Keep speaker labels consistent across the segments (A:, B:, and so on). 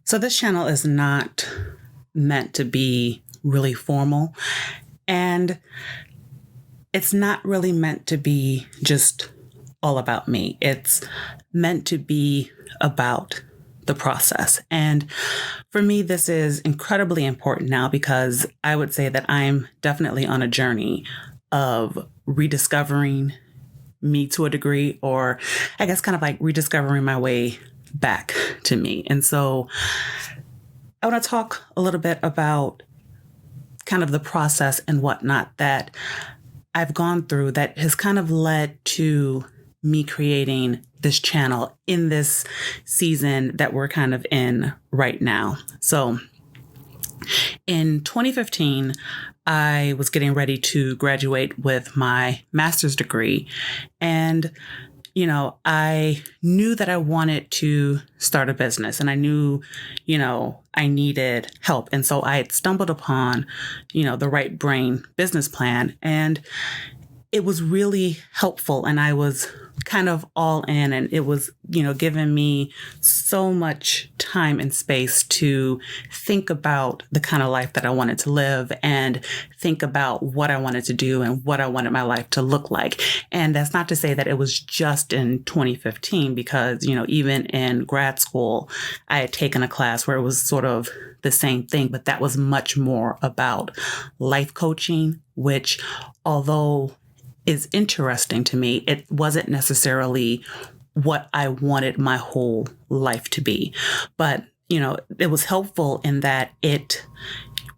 A: So this channel is not meant to be really formal, and it's not really meant to be just all about me. It's meant to be about the process. And for me, this is incredibly important now because I would say that I'm definitely on a journey of rediscovering me to a degree, or I guess kind of like rediscovering my way back to me. And so I want to talk a little bit about kind of the process and whatnot that I've gone through that has kind of led to me creating this channel in this season that we're kind of in right now. So in 2015, I was getting ready to graduate with my master's degree. And, I knew that I wanted to start a business, and I knew, I needed help. And so I had stumbled upon, the Right Brain business plan, and it was really helpful. And I was kind of all in, and it was, giving me so much time and space to think about the kind of life that I wanted to live and think about what I wanted to do and what I wanted my life to look like. And that's not to say that it was just in 2015, because, even in grad school, I had taken a class where it was sort of the same thing, but that was much more about life coaching, which, although is interesting to me, it wasn't necessarily what I wanted my whole life to be. But, it was helpful in that it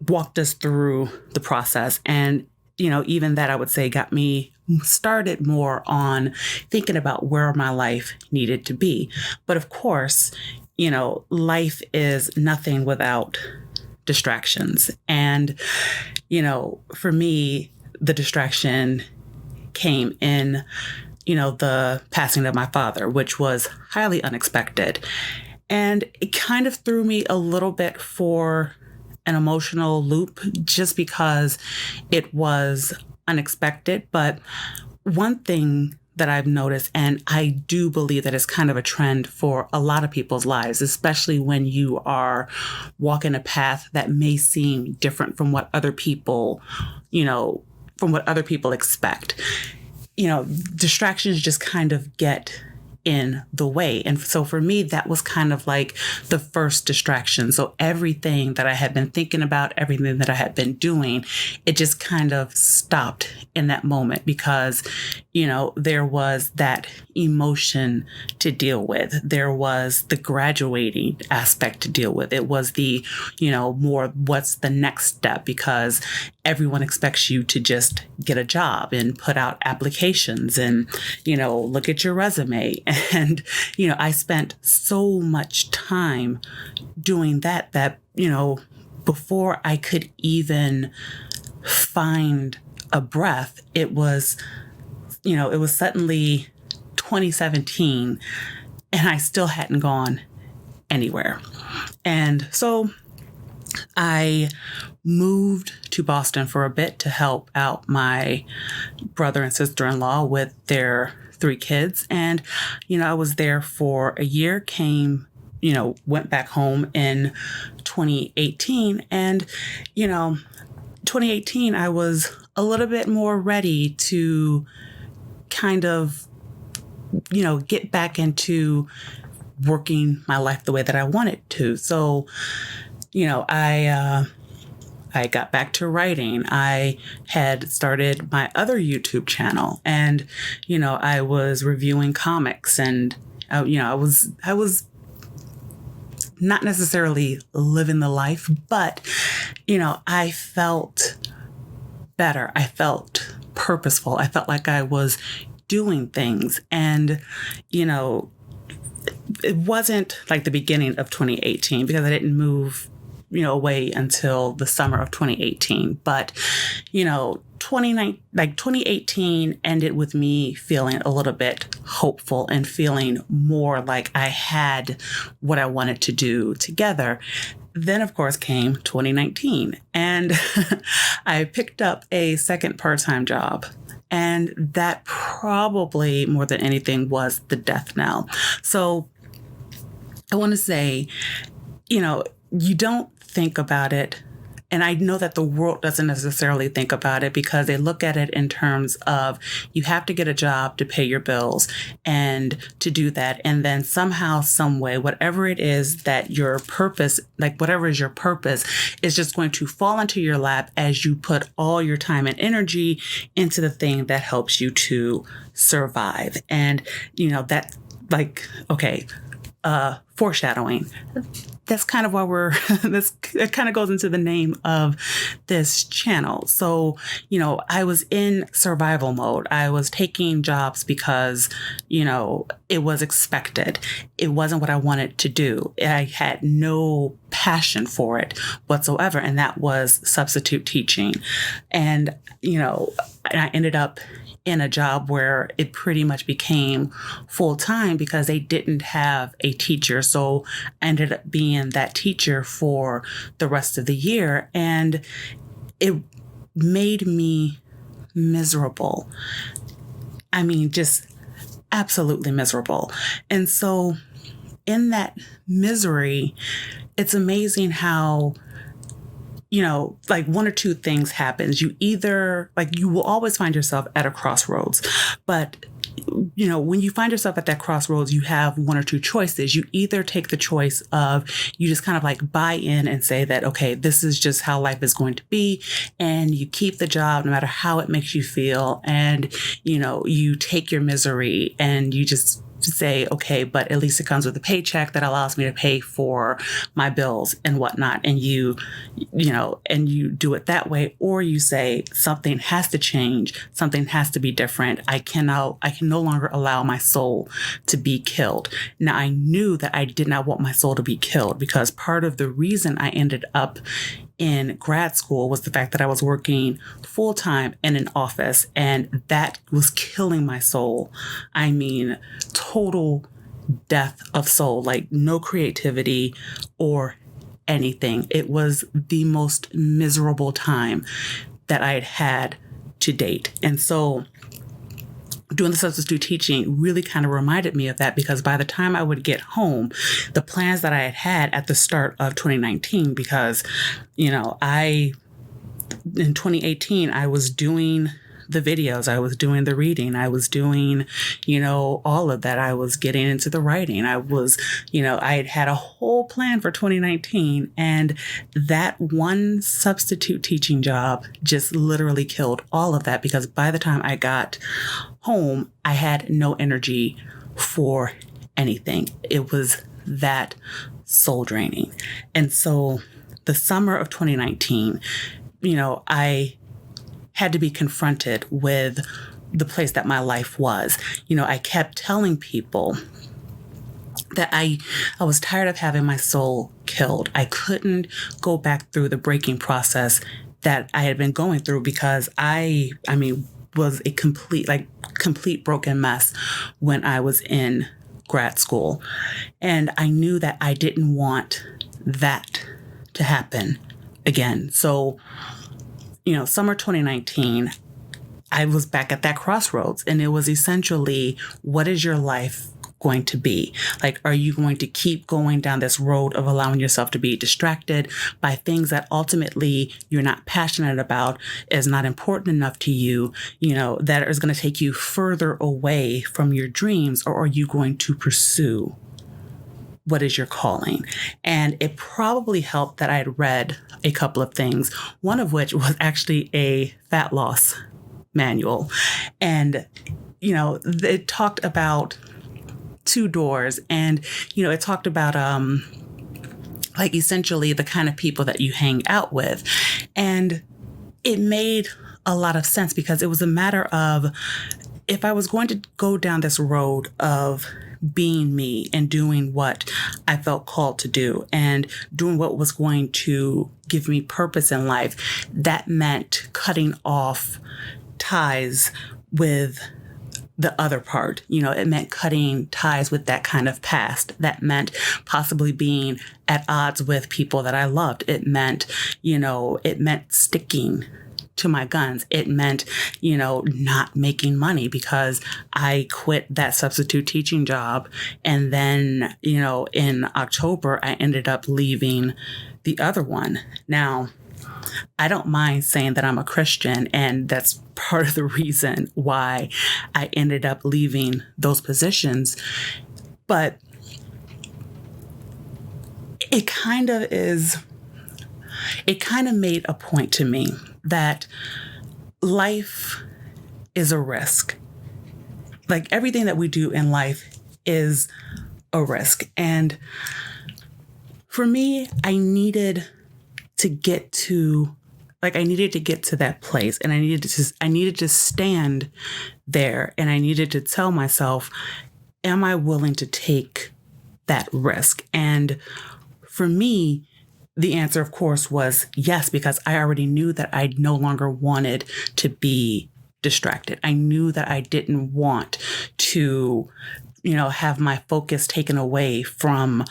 A: walked us through the process. And, even that, I would say, got me started more on thinking about where my life needed to be. But of course, life is nothing without distractions. And, for me, the distraction came in, the passing of my father, which was highly unexpected. And it kind of threw me a little bit for an emotional loop just because it was unexpected. But one thing that I've noticed, and I do believe that it's kind of a trend for a lot of people's lives, especially when you are walking a path that may seem different from what other people, expect. Distractions just kind of get in the way. And so for me, that was kind of like the first distraction. So everything that I had been thinking about, everything that I had been doing, it just kind of stopped in that moment because, there was that emotion to deal with. There was the graduating aspect to deal with. It was the, more what's the next step, because everyone expects you to just get a job and put out applications and, look at your resume. And, I spent so much time doing that, before I could even find a breath, it was suddenly 2017 and I still hadn't gone anywhere. And so I moved to Boston for a bit to help out my brother and sister-in-law with their 3 kids. And, I was there for a year, went back home in 2018. And, 2018, I was a little bit more ready to kind of, get back into working my life the way that I wanted to. So, I got back to writing. I had started my other YouTube channel, and, I was reviewing comics, and, I was not necessarily living the life, but, I felt better. I felt purposeful. I felt like I was doing things. And, it wasn't like the beginning of 2018 because I didn't move, away until the summer of 2018. But, 2018 ended with me feeling a little bit hopeful and feeling more like I had what I wanted to do together. Then, of course, came 2019, and I picked up a second part-time job. And that probably, more than anything, was the death knell. So I want to say, you don't think about it. And I know that the world doesn't necessarily think about it because they look at it in terms of you have to get a job to pay your bills and to do that. And then somehow, some way, whatever it is that your purpose, like whatever is your purpose, is just going to fall into your lap as you put all your time and energy into the thing that helps you to survive. And, that like, okay, foreshadowing. That's kind of why it kind of goes into the name of this channel. So, I was in survival mode. I was taking jobs because, it was expected. It wasn't what I wanted to do. I had no passion for it whatsoever. And that was substitute teaching. And, I ended up in a job where it pretty much became full time because they didn't have a teacher. So I ended up being that teacher for the rest of the year. And it made me miserable. I mean, just absolutely miserable. And so in that misery, it's amazing how like one or two things happens. You either, like, you will always find yourself at a crossroads, but when you find yourself at that crossroads, you have one or two choices. You either take the choice of you just kind of like buy in and say that, okay, this is just how life is going to be. And you keep the job no matter how it makes you feel. And, you take your misery and you just say, okay, but at least it comes with a paycheck that allows me to pay for my bills and whatnot. And you do it that way. Or you say something has to change. Something has to be different. I can no longer allow my soul to be killed. Now, I knew that I did not want my soul to be killed because part of the reason I ended up in grad school was the fact that I was working full time in an office, and that was killing my soul. I mean, total death of soul, like no creativity or anything. It was the most miserable time that I had had to date. And so doing the substitute teaching really kind of reminded me of that because by the time I would get home, the plans that I had had at the start of 2019, because, in 2018, I was doing the videos, I was doing the reading, I was doing, all of that. I was getting into the writing. I was, I had had a whole plan for 2019, and that one substitute teaching job just literally killed all of that because by the time I got home, I had no energy for anything. It was that soul draining. And so the summer of 2019, I had to be confronted with the place that my life was. I kept telling people that I was tired of having my soul killed. I couldn't go back through the breaking process that I had been going through because I was a complete broken mess when I was in grad school. And I knew that I didn't want that to happen again. So, summer 2019, I was back at that crossroads, and it was essentially, what is your life going to be? Like, are you going to keep going down this road of allowing yourself to be distracted by things that ultimately you're not passionate about, is not important enough to you, that is going to take you further away from your dreams? Or are you going to pursue what is your calling? And it probably helped that I had read a couple of things, one of which was actually a fat loss manual. And, it talked about two doors, and, it talked about, like essentially the kind of people that you hang out with. And it made a lot of sense because it was a matter of, if I was going to go down this road of being me and doing what I felt called to do and doing what was going to give me purpose in life, that meant cutting off ties with the other part. It meant cutting ties with that kind of past. That meant possibly being at odds with people that I loved. It meant, sticking to my guns. It meant, not making money because I quit that substitute teaching job. And then, in October, I ended up leaving the other one. Now, I don't mind saying that I'm a Christian, and that's part of the reason why I ended up leaving those positions. But it kind of made a point to me that life is a risk. Like everything that we do in life is a risk. And for me, I needed to get to that place, and I needed to stand there, and I needed to tell myself, am I willing to take that risk? And for me, the answer, of course, was yes, because I already knew that I no longer wanted to be distracted. I knew that I didn't want to, have my focus taken away from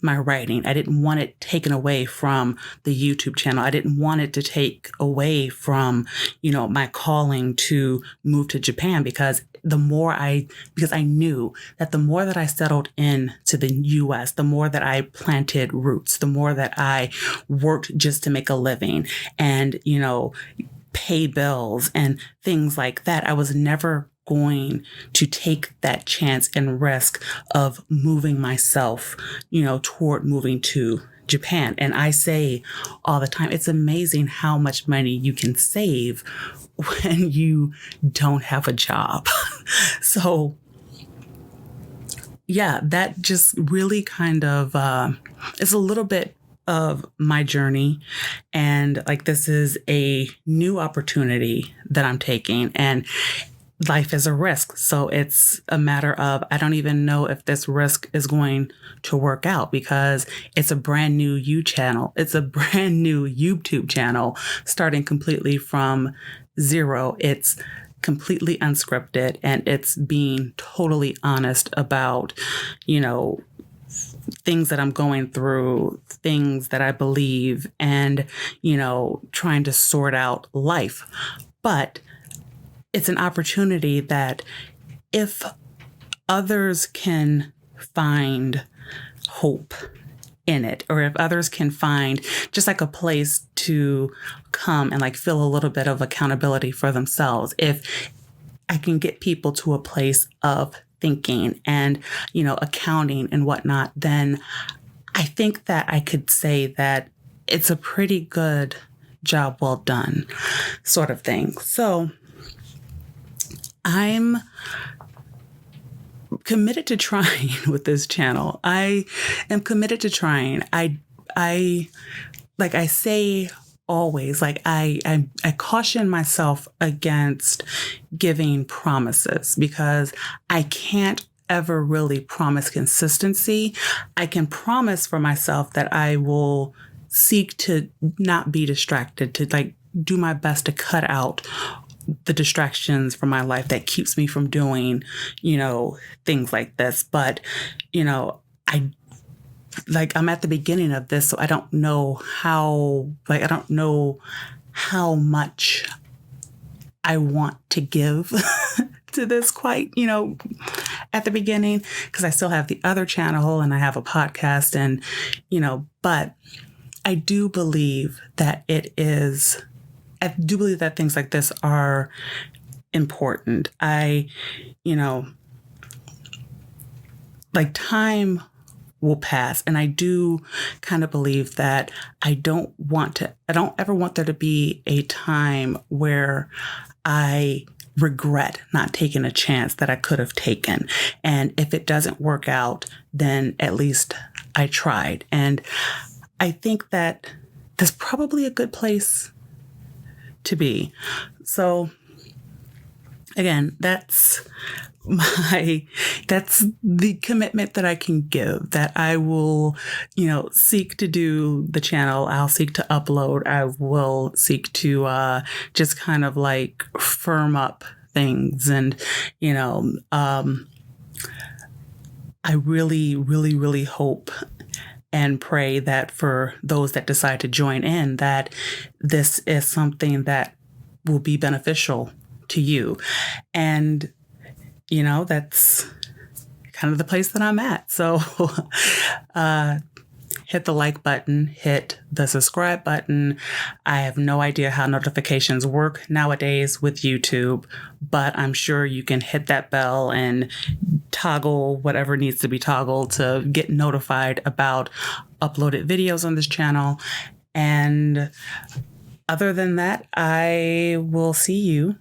A: my writing. I didn't want it taken away from the YouTube channel. I didn't want it to take away from, my calling to move to Japan, because I knew that the more that I settled into the US, the more that I planted roots, the more that I worked just to make a living and, pay bills and things like that, I was never going to take that chance and risk of moving myself, toward moving to Japan. And I say all the time, it's amazing how much money you can save when you don't have a job. So yeah, that just really kind of is a little bit of my journey. And like, this is a new opportunity that I'm taking, and life is a risk. So it's a matter of, I don't even know if this risk is going to work out, because it's a brand new YouTube channel starting completely from zero. It's completely unscripted, and it's being totally honest about, things that I'm going through, things that I believe, and, trying to sort out life. But it's an opportunity that if others can find hope in it, or if others can find just like a place to come and like feel a little bit of accountability for themselves, if I can get people to a place of thinking and, accounting and whatnot, then I think that I could say that it's a pretty good job well done sort of thing. So I'm committed to trying with this channel. I am committed to trying. I like I say always, like I caution myself against giving promises, because I can't ever really promise consistency. I can promise for myself that I will seek to not be distracted, to like do my best to cut out the distractions from my life that keeps me from doing, things like this. But, I'm at the beginning of this, so I don't know how much I want to give to this quite, at the beginning, because I still have the other channel and I have a podcast, and, but I do believe that things like this are important. Time will pass. And I do kind of believe that I don't ever want there to be a time where I regret not taking a chance that I could have taken. And if it doesn't work out, then at least I tried. And I think that that's probably a good place to be. So again, that's the commitment that I can give, that I will, seek to do the channel. I'll seek to upload. I will seek to just kind of like firm up things. And, I really, really, really hope and pray that for those that decide to join in, that this is something that will be beneficial to you. And, that's kind of the place that I'm at. So hit the like button, hit the subscribe button. I have no idea how notifications work nowadays with YouTube, but I'm sure you can hit that bell and toggle whatever needs to be toggled to get notified about uploaded videos on this channel. And other than that, I will see you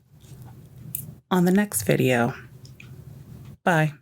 A: on the next video. Bye.